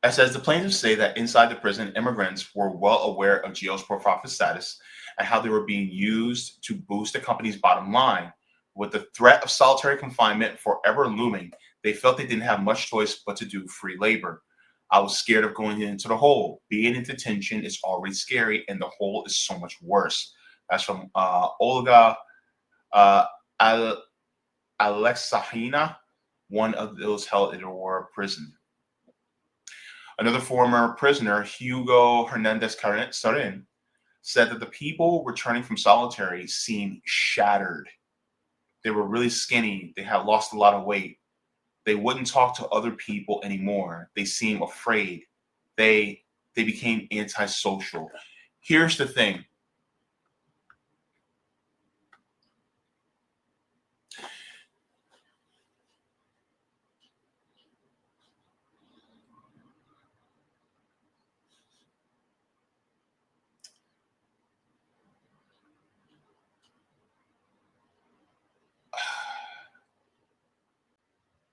It says the plaintiffs say that inside the prison, immigrants were well aware of GEO's for-profit status and how they were being used to boost the company's bottom line. With the threat of solitary confinement forever looming, they felt they didn't have much choice but to do free labor. I was scared of going into the hole. Being in detention is already scary, and the hole is so much worse. That's from Olga Alexahina, one of those held in a war prison. Another former prisoner, Hugo Hernandez Sarin, said that the people returning from solitary seemed shattered. They were really skinny. They had lost a lot of weight. They wouldn't talk to other people anymore. They seemed afraid. They became antisocial. Here's the thing.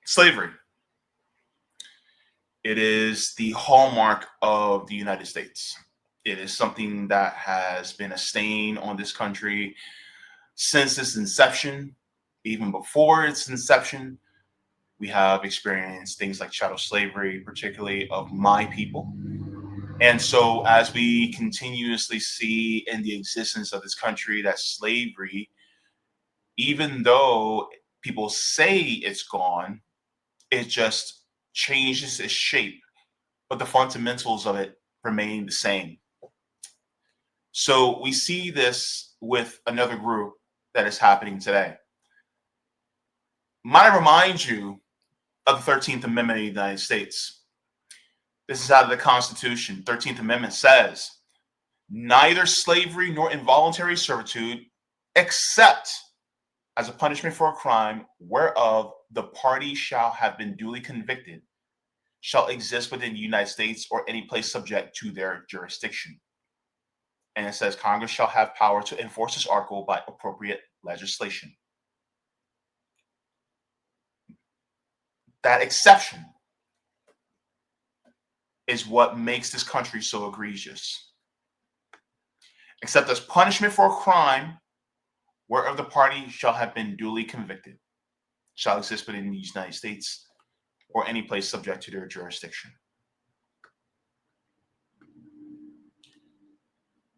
Slavery. It is the hallmark of the United States. It is something that has been a stain on this country since its inception. Even before its inception, we have experienced things like chattel slavery, particularly of my people. And so as we continuously see in the existence of this country that slavery, even though people say it's gone, it just changes its shape, but the fundamentals of it remain the same. So we see this with another group that is happening today. Might I remind you of the 13th Amendment of the United States. This is out of the Constitution. 13th Amendment says, neither slavery nor involuntary servitude, except as a punishment for a crime whereof the party shall have been duly convicted, shall exist within the United States or any place subject to their jurisdiction. And it says Congress shall have power to enforce this article by appropriate legislation. That exception is what makes this country so egregious. Except as punishment for a crime whereof the party shall have been duly convicted, shall exist within the United States or any place subject to their jurisdiction.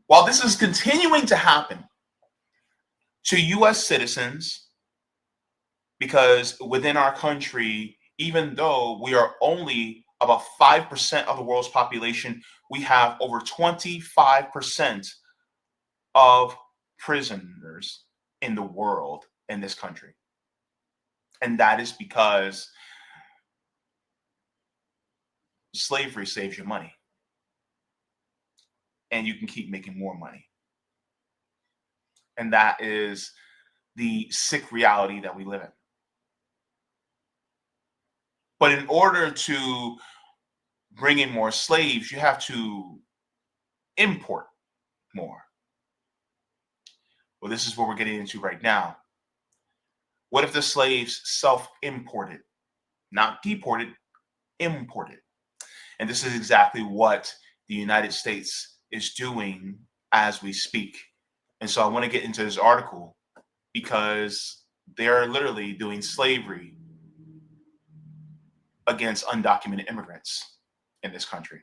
While this is continuing to happen to U.S. citizens, because within our country, even though we are only about 5% of the world's population, we have over 25% of prisoners in the world in this country. And that is because slavery saves you money. And you can keep making more money. And that is the sick reality that we live in. But in order to bring in more slaves, you have to import more. Well, this is what we're getting into right now. What if the slaves self-imported, not deported, imported? And this is exactly what the United States is doing as we speak. And so I want to get into this article because they're literally doing slavery against undocumented immigrants in this country.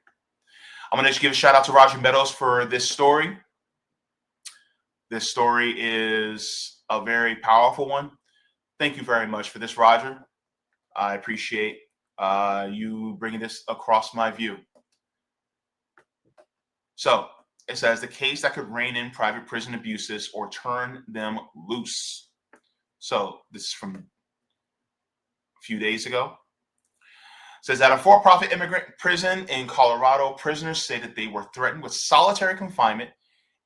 I'm going to just give a shout out to Roger Meadows for this story. This story is a very powerful one. Thank you very much for this, Roger. I appreciate you bringing this across my view. So it says the case that could rein in private prison abuses or turn them loose. So this is from a few days ago. It says that a for-profit immigrant prison in Colorado, prisoners say that they were threatened with solitary confinement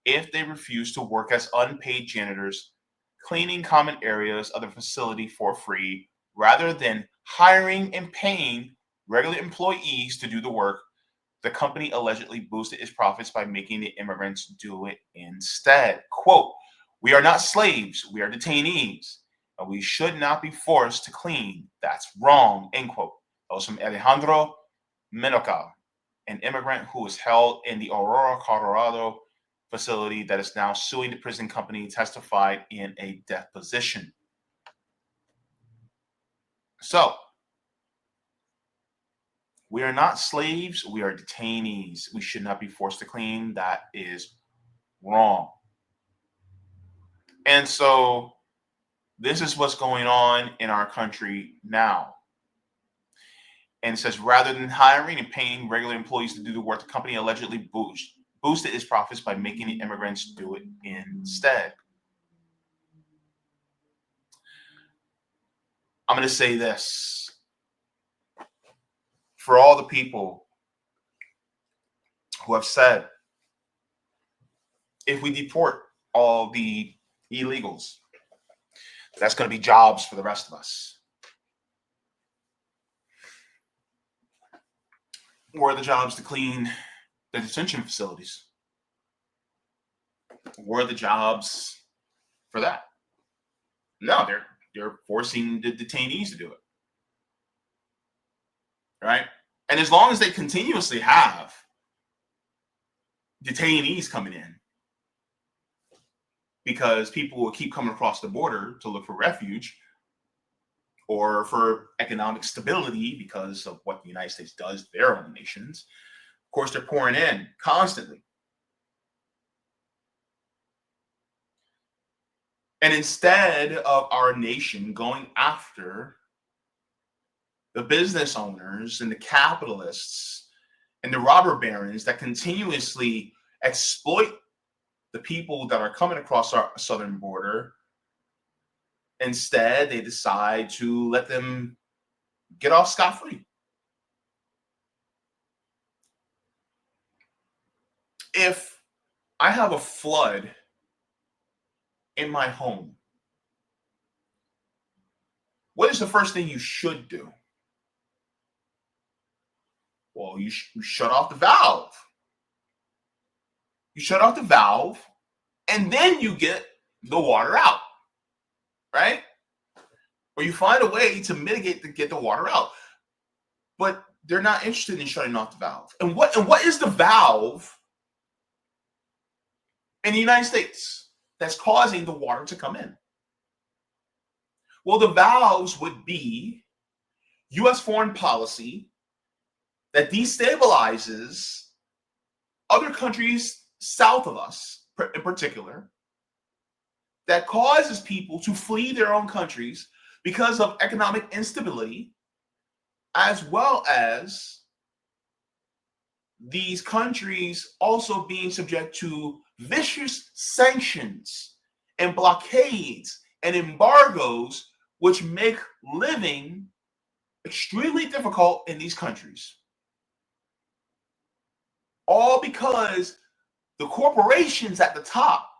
if they refused to work as unpaid janitors, cleaning common areas of the facility for free, rather than hiring and paying regular employees to do the work. The company allegedly boosted its profits by making the immigrants do it instead. Quote, "We are not slaves, we are detainees, and we should not be forced to clean. That's wrong," end quote. That was from Alejandro Menocal, an immigrant who was held in the Aurora, Colorado facility that is now suing the prison company, testified in a deposition. So, we are not slaves, we are detainees. We should not be forced to clean. That is wrong. And so, this is what's going on in our country now. And it says, rather than hiring and paying regular employees to do the work, the company allegedly boosted its profits by making the immigrants do it instead. I'm going to say this. For all the people who have said, if we deport all the illegals, that's going to be jobs for the rest of us. Where are the jobs to clean the detention facilities? Where are the jobs for that? No, they're forcing the detainees to do it. Right? And as long as they continuously have detainees coming in, because people will keep coming across the border to look for refuge or for economic stability because of what the United States does to their own nations. Of course, they're pouring in constantly. And instead of our nation going after the business owners and the capitalists and the robber barons that continuously exploit the people that are coming across our southern border, instead they decide to let them get off scot-free. If I have a flood in my home, what is the first thing you should do? Well, you shut off the valve. You shut off the valve, and then you get the water out, right? Or you find a way to mitigate to get the water out. But they're not interested in shutting off the valve. And what is the valve in the United States that's causing the water to come in? Well, the valves would be U.S. foreign policy that destabilizes other countries south of us, in particular, that causes people to flee their own countries because of economic instability, as well as these countries also being subject to vicious sanctions and blockades and embargoes, which make living extremely difficult in these countries. All because the corporations at the top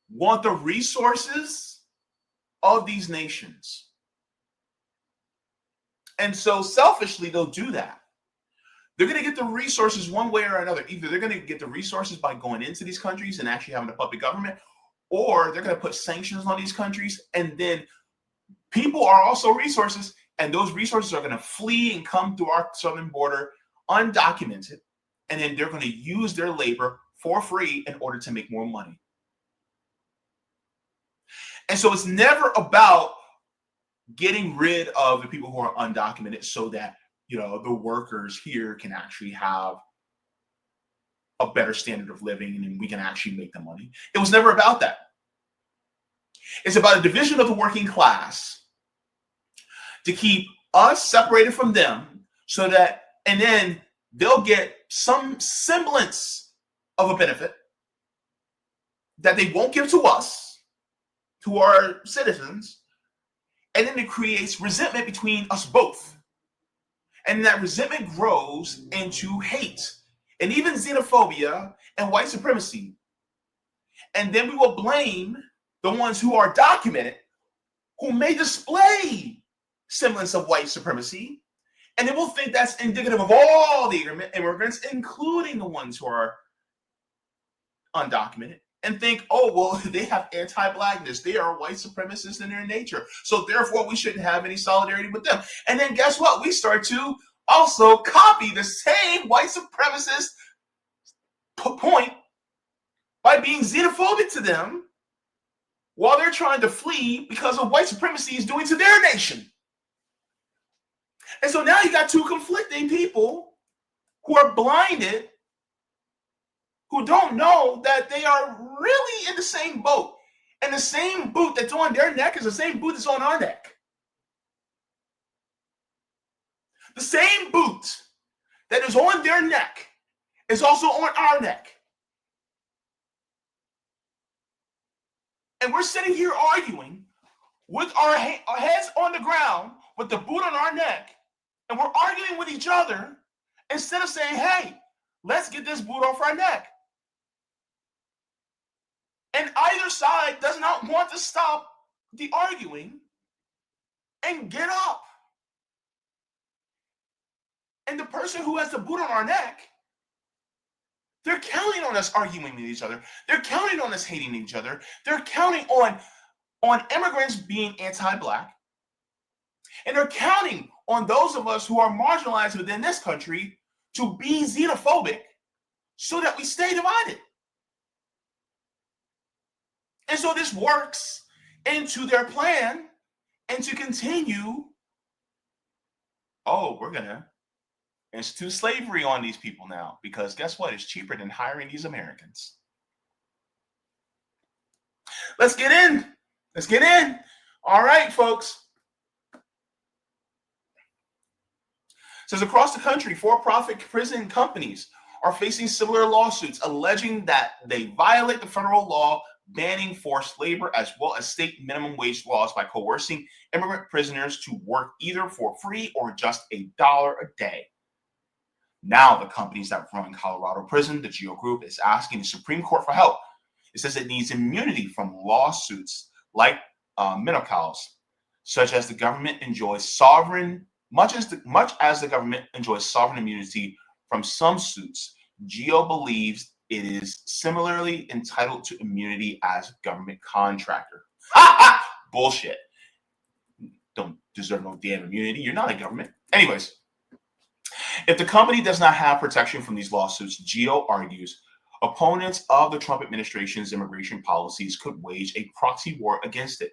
want the resources of these nations. And so selfishly, they'll do that. They're going to get the resources one way or another. Either they're going to get the resources by going into these countries and actually having a puppet government, or they're going to put sanctions on these countries. And then people are also resources, and those resources are going to flee and come through our southern border undocumented. And then they're going to use their labor for free in order to make more money. And so it's never about getting rid of the people who are undocumented so that, the workers here can actually have a better standard of living and we can actually make the money. It was never about that. It's about a division of the working class to keep us separated from them so that, and then they'll get some semblance of a benefit that they won't give to us, to our citizens, and then it creates resentment between us both. And that resentment grows into hate and even xenophobia and white supremacy. And then we will blame the ones who are documented, who may display semblance of white supremacy, and then we'll think that's indicative of all the immigrants, including the ones who are undocumented, and think, oh, well, they have anti-blackness. They are white supremacists in their nature. So therefore, we shouldn't have any solidarity with them. And then guess what? We start to also copy the same white supremacist point by being xenophobic to them while they're trying to flee because of white supremacy is doing to their nation. And so now you got two conflicting people who are blinded, who don't know that they are really in the same boat. And the same boot that's on their neck is the same boot that's on our neck. The same boot that is on their neck is also on our neck. And we're sitting here arguing with our heads on the ground, with the boot on our neck, and we're arguing with each other instead of saying, hey, let's get this boot off our neck. And either side does not want to stop the arguing and get up. And the person who has the boot on our neck, they're counting on us arguing with each other. They're counting on us hating each other. They're counting on immigrants being anti-Black. And they're counting on those of us who are marginalized within this country to be xenophobic so that we stay divided. And so this works into their plan and to continue, we're going to institute slavery on these people now, because guess what? It's cheaper than hiring these Americans. Let's get in. Let's get in. All right, folks. Says across the country, for-profit prison companies are facing similar lawsuits alleging that they violate the federal law banning forced labor as well as state minimum wage laws by coercing immigrant prisoners to work either for free or just $1 a day. Now the companies that run Colorado prison, the GEO group, is asking the Supreme Court for help. It says it needs immunity from lawsuits like Minocal's, such as the government enjoys sovereign, much as the government enjoys sovereign immunity from some suits. GEO believes it is similarly entitled to immunity as a government contractor. Bullshit. Don't deserve no damn immunity. You're not a government. Anyways, if the company does not have protection from these lawsuits, GEO argues opponents of the Trump administration's immigration policies could wage a proxy war against it.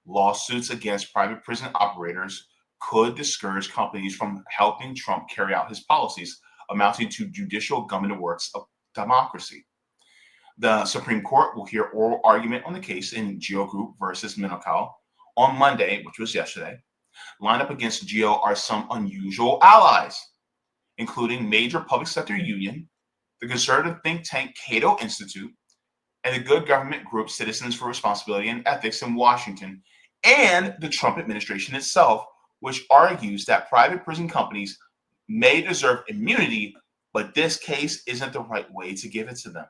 Lawsuits against private prison operators could discourage companies from helping Trump carry out his policies, amounting to judicial government works of democracy. The Supreme Court will hear oral argument on the case in GEO Group versus Minocal on Monday, which was yesterday. Lined up against GEO are some unusual allies, including major public sector union, the conservative think tank Cato Institute, and the good government group Citizens for Responsibility and Ethics in Washington, and the Trump administration itself, which argues that private prison companies may deserve immunity, but this case isn't the right way to give it to them.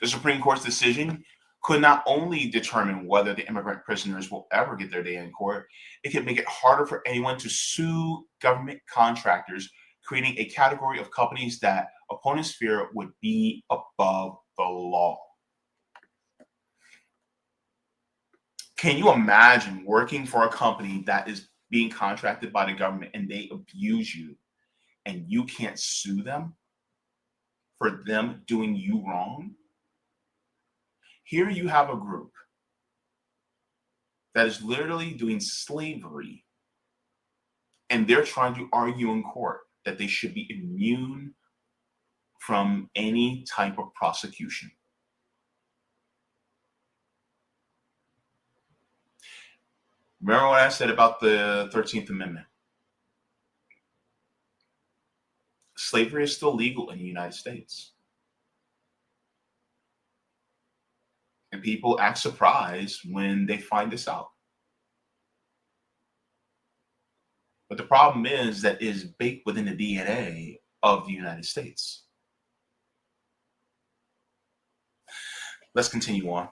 The Supreme Court's decision could not only determine whether the immigrant prisoners will ever get their day in court, it could make it harder for anyone to sue government contractors, creating a category of companies that opponents fear would be above the law. Can you imagine working for a company that is being contracted by the government and they abuse you and you can't sue them for them doing you wrong? Here you have a group that is literally doing slavery, and they're trying to argue in court that they should be immune from any type of prosecution. Remember what I said about the 13th Amendment? Slavery is still legal in the United States. And people act surprised when they find this out. But the problem is that it is baked within the DNA of the United States. Let's continue on.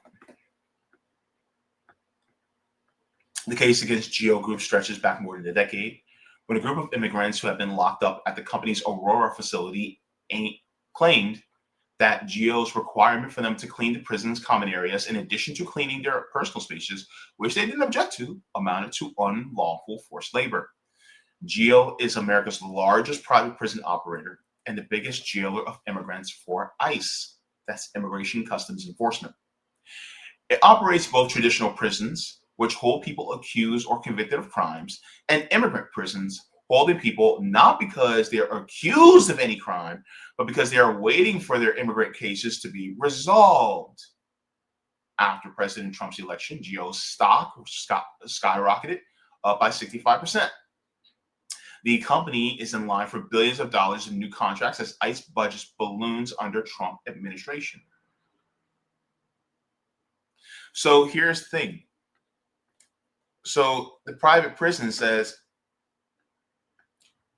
The case against GEO Group stretches back more than a decade, when a group of immigrants who have been locked up at the company's Aurora facility claimed that GEO's requirement for them to clean the prison's common areas, in addition to cleaning their personal spaces, which they didn't object to, amounted to unlawful forced labor. GEO is America's largest private prison operator and the biggest jailer of immigrants for ICE. That's Immigration Customs Enforcement. It operates both traditional prisons, which hold people accused or convicted of crimes, and immigrant prisons, holding people not because they are accused of any crime, but because they are waiting for their immigrant cases to be resolved. After President Trump's election, GEO's stock skyrocketed up by 65%. The company is in line for billions of dollars in new contracts as ICE budgets balloons under Trump administration. So here's the thing. So the private prison says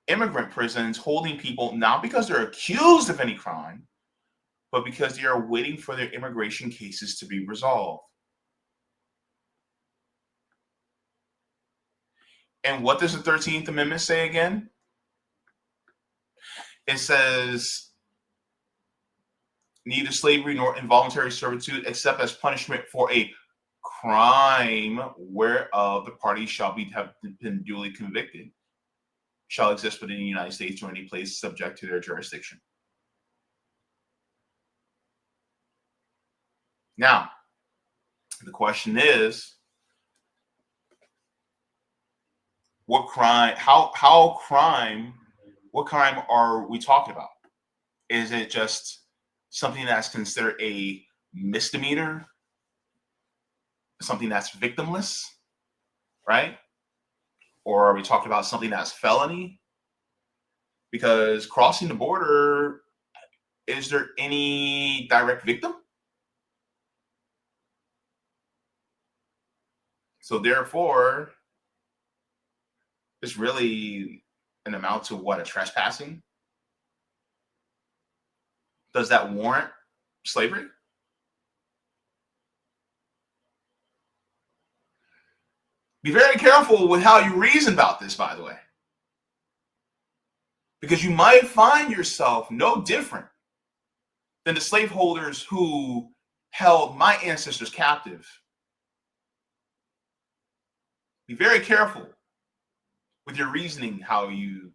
immigrant prisons holding people not because they're accused of any crime, but because they are waiting for their immigration cases to be resolved. And what does the 13th Amendment say again? It says neither slavery nor involuntary servitude except as punishment for a crime whereof the party shall have been duly convicted shall exist within the United States or any place subject to their jurisdiction. Now, the question is, what crime are we talking about? Is it just something that's considered a misdemeanor? Something that's victimless, right? Or are we talking about something that's felony? Because crossing the border, is there any direct victim? So therefore, it's really an amount to what, a trespassing? Does that warrant slavery? Be very careful with how you reason about this, by the way. Because you might find yourself no different than the slaveholders who held my ancestors captive. Be very careful with your reasoning, how you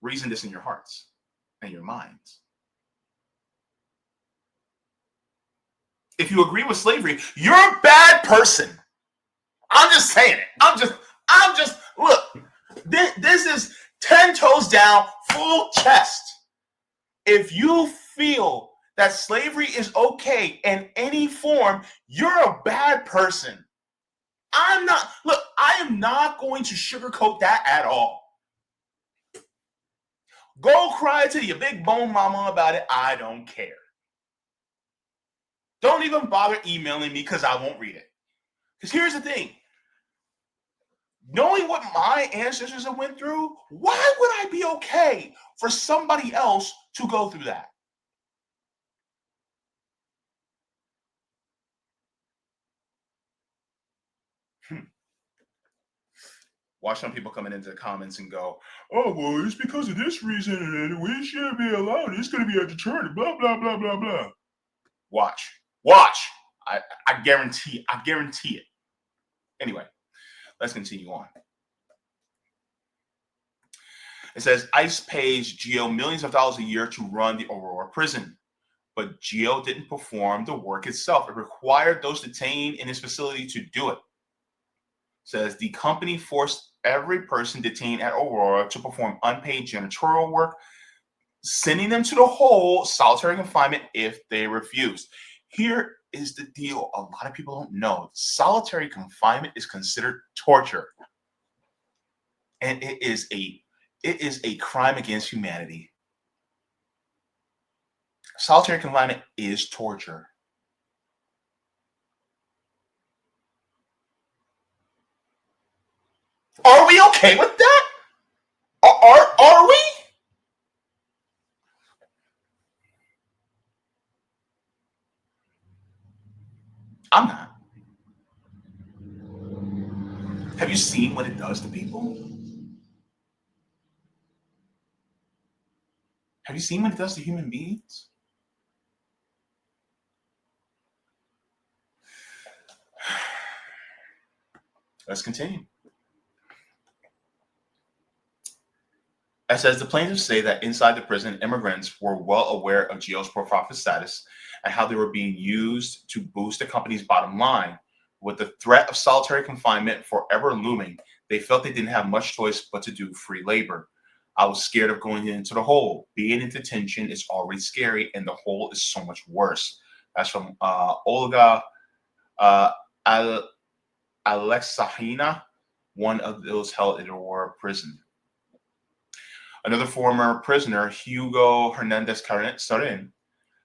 reason this in your hearts and your minds. If you agree with slavery, you're a bad person. I'm just saying it. I'm just, look, this is 10 toes down, full chest. If you feel that slavery is okay in any form, you're a bad person. I am not going to sugarcoat that at all. Go cry to your big bone mama about it. I don't care. Don't even bother emailing me because I won't read it. Because here's the thing. Knowing what my ancestors have went through, why would I be okay for somebody else to go through that? Watch some people coming into the comments and go, oh, well, it's because of this reason and we shouldn't be allowed. It's going to be a deterrent, blah, blah, blah, blah, blah. Watch. I guarantee it. Anyway, let's continue on. It says ICE pays GEO millions of dollars a year to run the Aurora prison, but GEO didn't perform the work itself. It required those detained in its facility to do it. It says the company forced every person detained at Aurora to perform unpaid janitorial work, sending them to the hole, solitary confinement, if they refused. Here is the deal. A lot of people don't know. Solitary confinement is considered torture. And it is a crime against humanity. Solitary confinement is torture. Are we okay with that? Are we? I'm not. Have you seen what it does to people? Have you seen what it does to human beings? Let's continue. It says the plaintiffs say that inside the prison, immigrants were well aware of GEO's for-profit status and how they were being used to boost the company's bottom line. With the threat of solitary confinement forever looming, they felt they didn't have much choice but to do free labor. I was scared of going into the hole. Being in detention is already scary, and the hole is so much worse. That's from Olga uh, Al- Alexahina, one of those held in a war prison. Another former prisoner, Hugo Hernandez Sorin,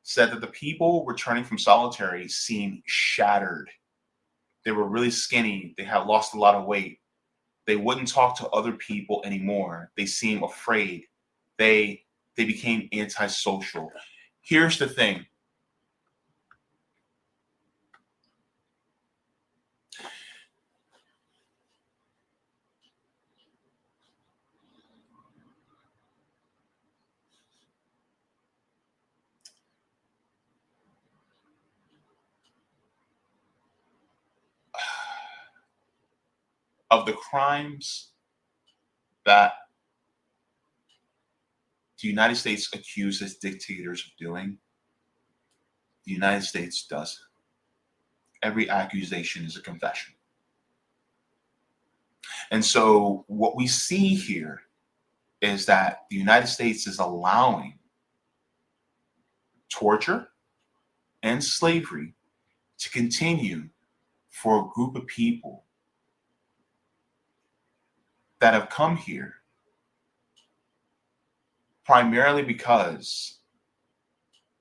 said that the people returning from solitary seemed shattered. They were really skinny. They had lost a lot of weight. They wouldn't talk to other people anymore. They seemed afraid. They became antisocial. Here's the thing. Of the crimes that the United States accuses dictators of doing, the United States does. Every accusation is a confession. And so what we see here is that the United States is allowing torture and slavery to continue for a group of people that have come here primarily because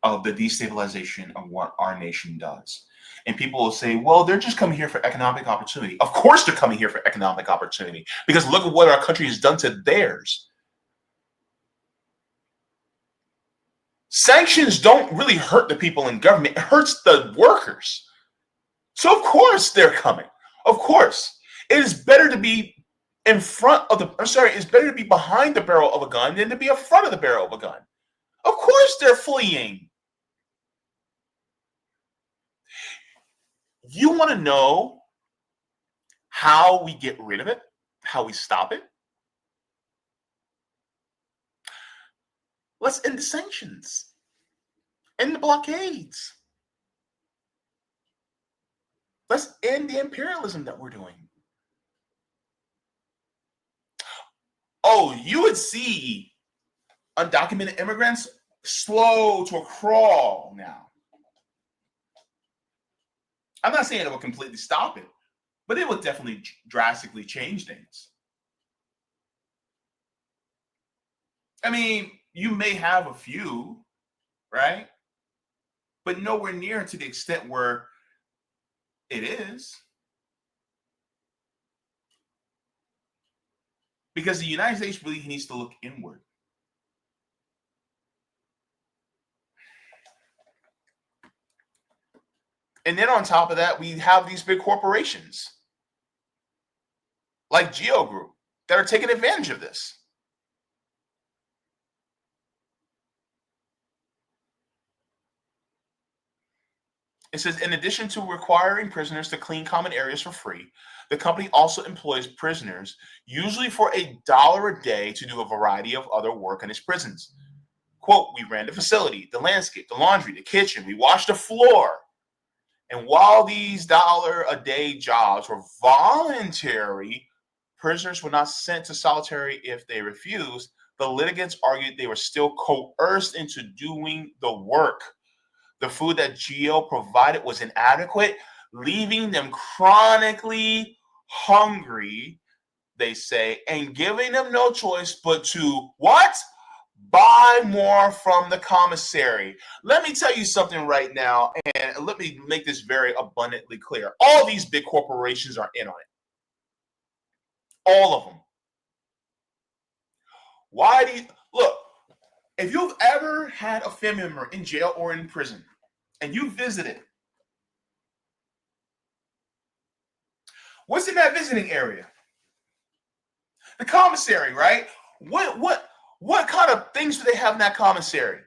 of the destabilization of what our nation does. And people will say, well, they're just coming here for economic opportunity. Of course they're coming here for economic opportunity, because look at what our country has done to theirs. Sanctions don't really hurt the people in government. It hurts the workers. So of course they're coming. Of course. It is better to be in front of the, it's better to be behind the barrel of a gun than to be in front of the barrel of a gun. Of course they're fleeing. You want to know how we get rid of it? How we stop it? Let's end the sanctions, end the blockades. Let's end the imperialism that we're doing. Oh, you would see undocumented immigrants slow to a crawl now. I'm not saying it will completely stop it, but it will definitely drastically change things. I mean, you may have a few, right? But nowhere near to the extent where it is. Because the United States really needs to look inward. And then on top of that, we have these big corporations like GEO Group that are taking advantage of this. It says, in addition to requiring prisoners to clean common areas for free, the company also employs prisoners, usually for $1 a day, to do a variety of other work in its prisons. Quote, we ran the facility, the landscape, the laundry, the kitchen, we washed the floor. And while these $1-a-day jobs were voluntary, prisoners were not sent to solitary if they refused. The litigants argued they were still coerced into doing the work. The food that GEO provided was inadequate, leaving them chronically hungry, they say, and giving them no choice but to what? Buy more from the commissary. Let me tell you something right now, and let me make this very abundantly clear. All these big corporations are in on it. All of them. Why do you look? If you've ever had a family member in jail or in prison, and you visited, what's in that visiting area? The commissary, right? What kind of things do they have in that commissary?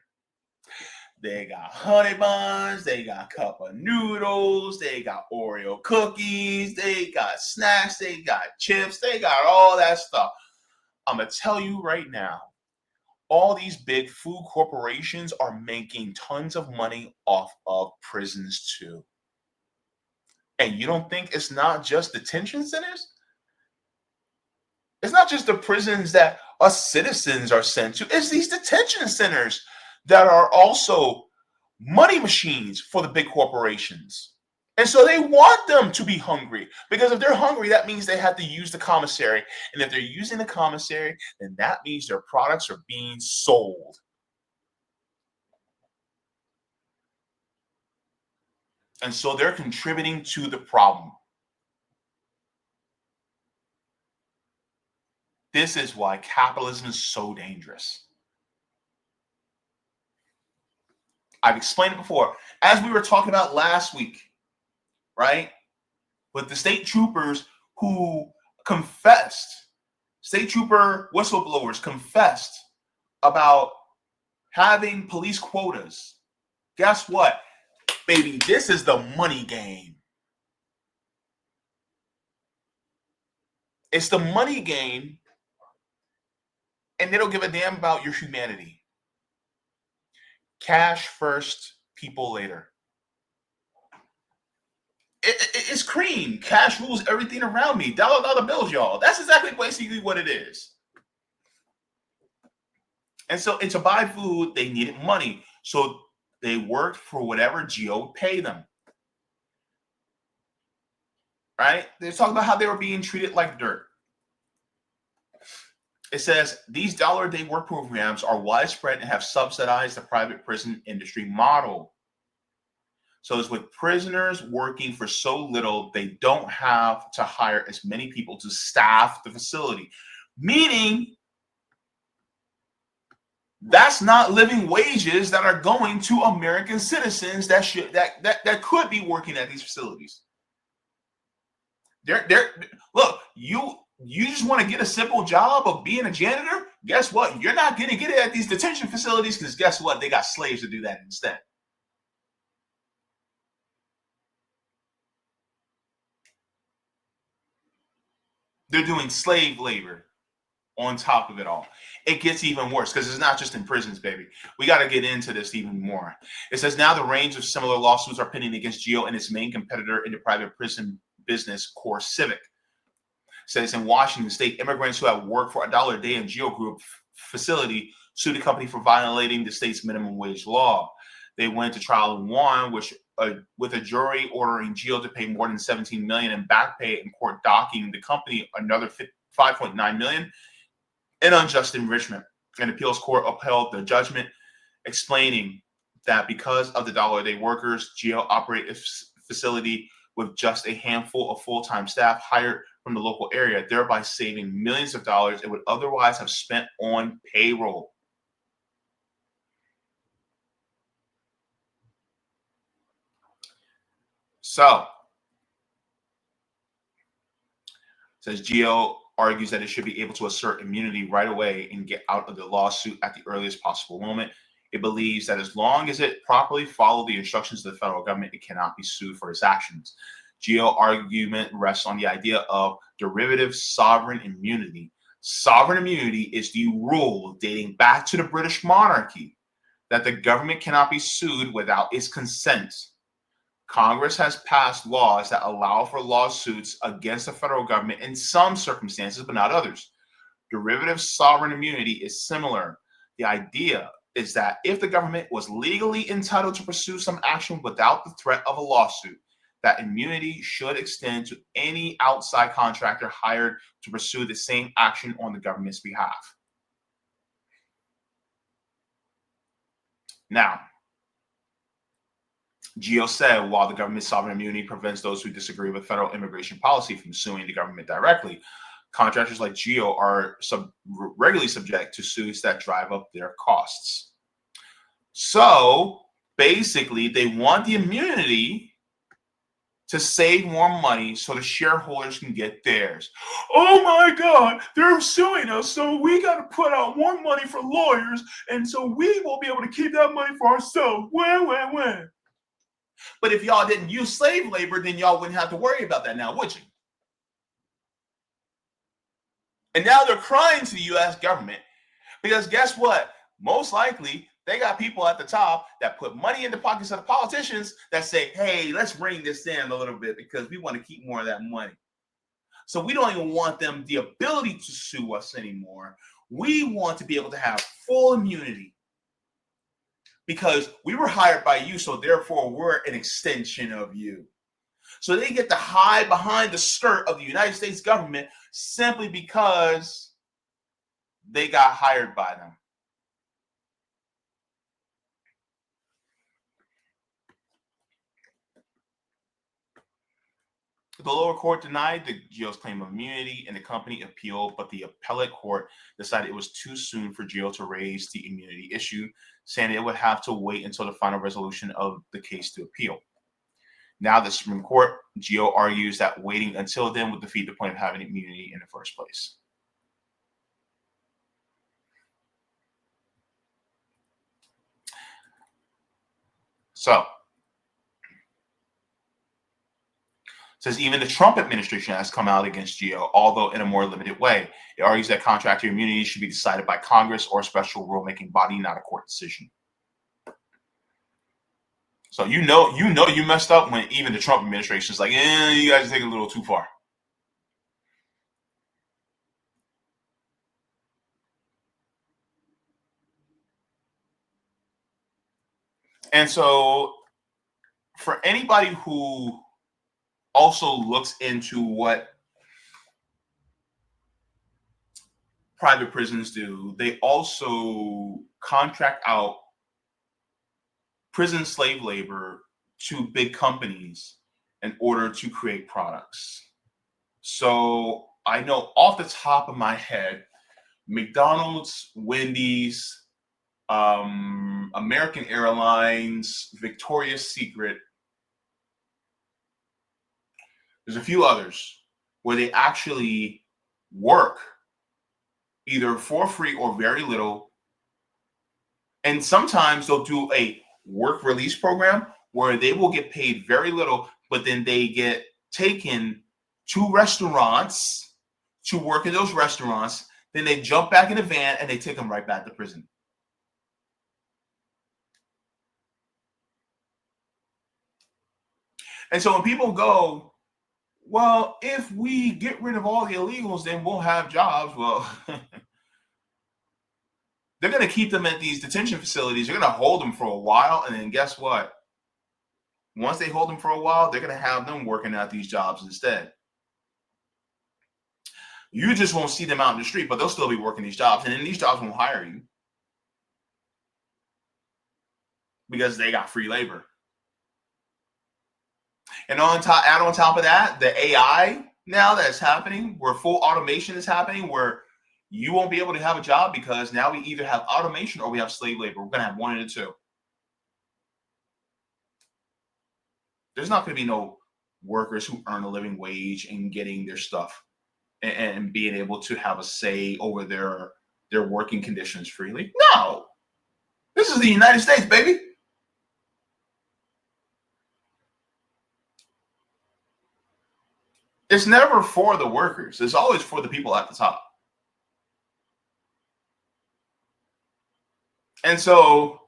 They got honey buns, they got cup of noodles, they got Oreo cookies, they got snacks, they got chips, they got all that stuff. I'm gonna tell you right now, all these big food corporations are making tons of money off of prisons too. And you don't think it's not just detention centers? It's not just the prisons that us citizens are sent to. It's these detention centers that are also money machines for the big corporations. And so they want them to be hungry, because if they're hungry, that means they have to use the commissary. And if they're using the commissary, then that means their products are being sold. And so they're contributing to the problem. This is why capitalism is so dangerous. I've explained it before, as we were talking about last week, right? With the state troopers who confessed, state trooper whistleblowers confessed about having police quotas. Guess what? Baby, this is the money game. It's the money game, and they don't give a damn about your humanity. Cash first, people later. It's cream. Cash rules everything around me. Dollar bills, y'all. That's exactly basically what it is. And so, and to buy food, they needed money. So they worked for whatever GEO paid them. Right? They're talking about how they were being treated like dirt. It says these dollar-a-day work programs are widespread and have subsidized the private prison industry model. So it's with prisoners working for so little, they don't have to hire as many people to staff the facility. Meaning, that's not living wages that are going to American citizens that could be working at these facilities. Look, you just want to get a simple job of being a janitor? Guess what? You're not going to get it at these detention facilities, because guess what? They got slaves to do that instead. They're doing slave labor on top of it all. It gets even worse, because it's not just in prisons, baby. We got to get into this even more. It says now the range of similar lawsuits are pending against GEO and its main competitor in the private prison business, Core Civic. Says in Washington State, immigrants who have worked for $1 a day in GEO Group facility sued the company for violating the state's minimum wage law. They went to trial and won, with a jury ordering GEO to pay more than $17 million in back pay and court docking the company another $5.9 million in unjust enrichment. An appeals court upheld the judgment, explaining that because of the dollar-a-day workers, GEO operate a facility with just a handful of full-time staff hired from the local area, thereby saving millions of dollars it would otherwise have spent on payroll. So, says GEO argues that it should be able to assert immunity right away and get out of the lawsuit at the earliest possible moment. It believes that as long as it properly followed the instructions of the federal government, it cannot be sued for its actions. GEO argument rests on the idea of derivative sovereign immunity. Sovereign immunity is the rule dating back to the British monarchy that the government cannot be sued without its consent. Congress has passed laws that allow for lawsuits against the federal government in some circumstances, but not others. Derivative sovereign immunity is similar. The idea is that if the government was legally entitled to pursue some action without the threat of a lawsuit, that immunity should extend to any outside contractor hired to pursue the same action on the government's behalf. Now, GEO said while the government's sovereign immunity prevents those who disagree with federal immigration policy from suing the government directly, contractors like GEO are regularly subject to suits that drive up their costs. So basically, they want the immunity to save more money so the shareholders can get theirs. Oh my God, they're suing us, so we got to put out more money for lawyers, and so we will be able to keep that money for ourselves. When? But if y'all didn't use slave labor, then y'all wouldn't have to worry about that now, would you? And now they're crying to the U.S. government because guess what? most likely they got people at the top that put money in the pockets of the politicians that say, hey, let's bring this down a little bit because we want to keep more of that money. So we don't even want them the ability to sue us anymore. We want to be able to have full immunity because we were hired by you, so therefore we're an extension of you. So they get to hide behind the skirt of the United States government simply because they got hired by them. The lower court denied the GEO's claim of immunity and the company appealed, but the appellate court decided it was too soon for GEO to raise the immunity issue, saying it would have to wait until the final resolution of the case to appeal. Now the Supreme Court, GEO argues that waiting until then would defeat the point of having immunity in the first place. So, says even the Trump administration has come out against GEO, although in a more limited way. It argues that contractor immunity should be decided by Congress or a special rulemaking body, not a court decision. So you messed up when even the Trump administration is like, you guys take it a little too far. And so for anybody who also looks into what private prisons do, they also contract out prison slave labor to big companies in order to create products. So I know off the top of my head, McDonald's, Wendy's, American Airlines, Victoria's Secret, there's a few others where they actually work either for free or very little. And sometimes they'll do a work release program where they will get paid very little, but then they get taken to restaurants to work in those restaurants. Then they jump back in the van and they take them right back to prison. And so when people go, well, if we get rid of all the illegals, then we'll have jobs. Well, they're going to keep them at these detention facilities. They're going to hold them for a while. And then guess what? Once they hold them for a while, they're going to have them working at these jobs instead. You just won't see them out in the street, but they'll still be working these jobs. And then these jobs won't hire you because they got free labor. And add on top of that, the AI now that's happening, where full automation is happening, where you won't be able to have a job because now we either have automation or we have slave labor. We're going to have one of the two. There's not going to be no workers who earn a living wage and getting their stuff and being able to have a say over their working conditions freely. No. This is the United States, baby. It's never for the workers. It's always for the people at the top. And so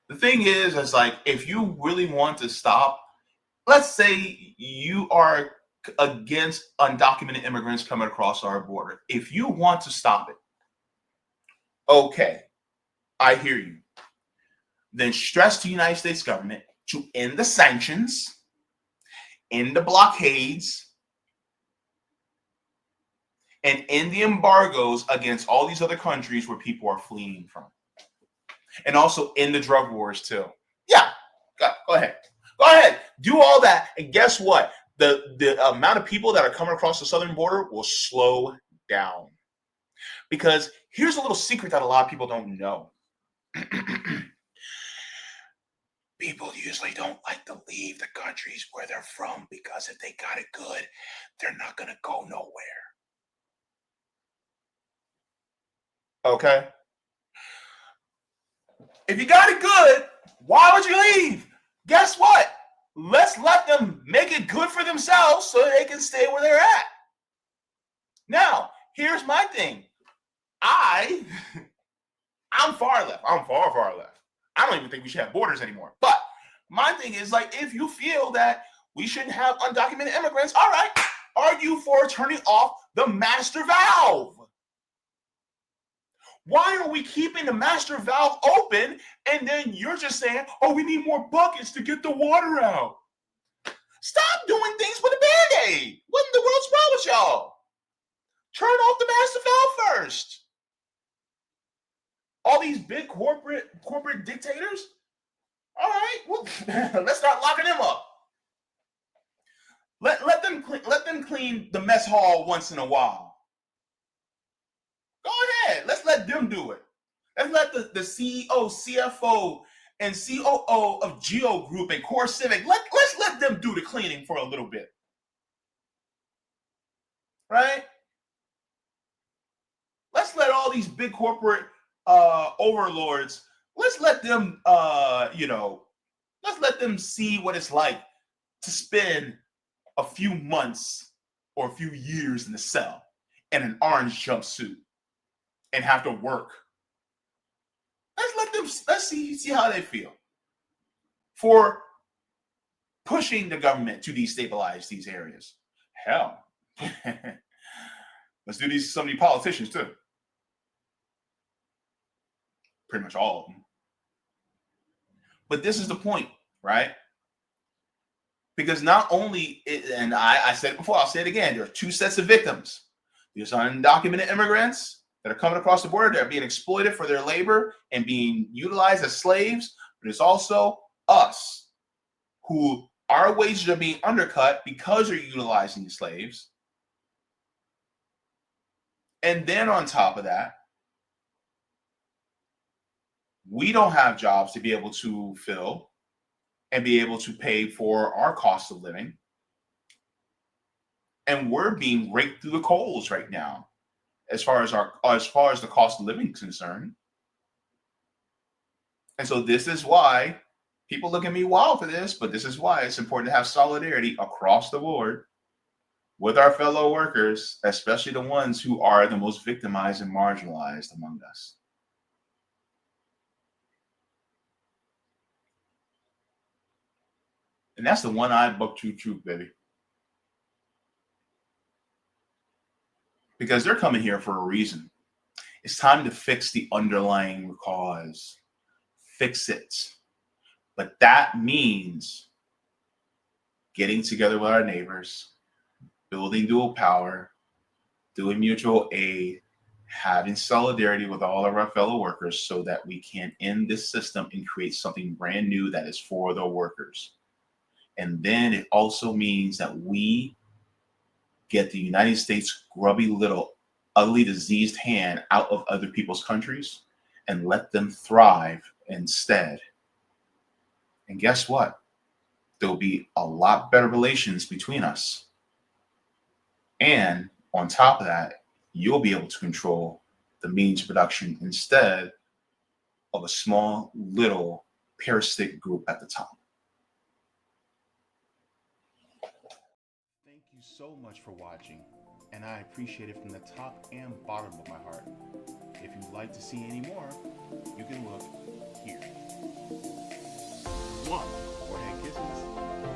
the thing is, it's like, if you really want to stop, let's say you are against undocumented immigrants coming across our border. If you want to stop it, okay, I hear you. Then stress the United States government to end the sanctions, end the blockades, and end the embargoes against all these other countries where people are fleeing from. And also end the drug wars too. Yeah, go ahead. Go ahead. Do all that. And guess what? The amount of people that are coming across the southern border will slow down. Because here's a little secret that a lot of people don't know. People usually don't like to leave the countries where they're from because if they got it good, they're not going to go nowhere. Okay? If you got it good, why would you leave? Guess what? Let's let them make it good for themselves so they can stay where they're at. Now, here's my thing. I'm far left. I'm far, far left. I don't even think we should have borders anymore. But my thing is, like, if you feel that we shouldn't have undocumented immigrants, all right, argue for turning off the master valve. Why are we keeping the master valve open and then you're just saying, oh, we need more buckets to get the water out? Stop doing things with a Band-Aid. What in the world's wrong with y'all? Turn off the master valve first. All these big corporate dictators? All right, well, let's start locking them up. Let them clean the mess hall once in a while. Go ahead. Let's let them do it. Let's let the CEO, CFO, and COO of GEO Group and Core Civic, let's let them do the cleaning for a little bit. Right? Let's let all these big corporate overlords, let's let them let's let them see what it's like to spend a few months or a few years in the cell in an orange jumpsuit and have to work. Let's see how they feel for pushing the government to destabilize these areas. Hell, let's do these to some of these politicians too. Pretty much all of them. But this is the point, right? Because not only, and I said it before, I'll say it again, there are two sets of victims. There's undocumented immigrants that are coming across the border. They're being exploited for their labor and being utilized as slaves. But there's also us, who our wages are being undercut because they're utilizing slaves. And then on top of that, we don't have jobs to be able to fill and be able to pay for our cost of living. And we're being raked through the coals right now as far as the cost of living is concerned. And so this is why people look at me wild for this, but this is why it's important to have solidarity across the board with our fellow workers, especially the ones who are the most victimized and marginalized among us. And that's the one-eyed buck truth, baby. Because they're coming here for a reason. It's time to fix the underlying cause. Fix it. But that means getting together with our neighbors, building dual power, doing mutual aid, having solidarity with all of our fellow workers so that we can end this system and create something brand new that is for the workers. And then it also means that we get the United States grubby little ugly diseased hand out of other people's countries and let them thrive instead. And guess what? There'll be a lot better relations between us. And on top of that, you'll be able to control the means of production instead of a small little parasitic group at the top. Thank you so much for watching, and I appreciate it from the top and bottom of my heart. If you'd like to see any more, you can look here. 1. Forehead kisses.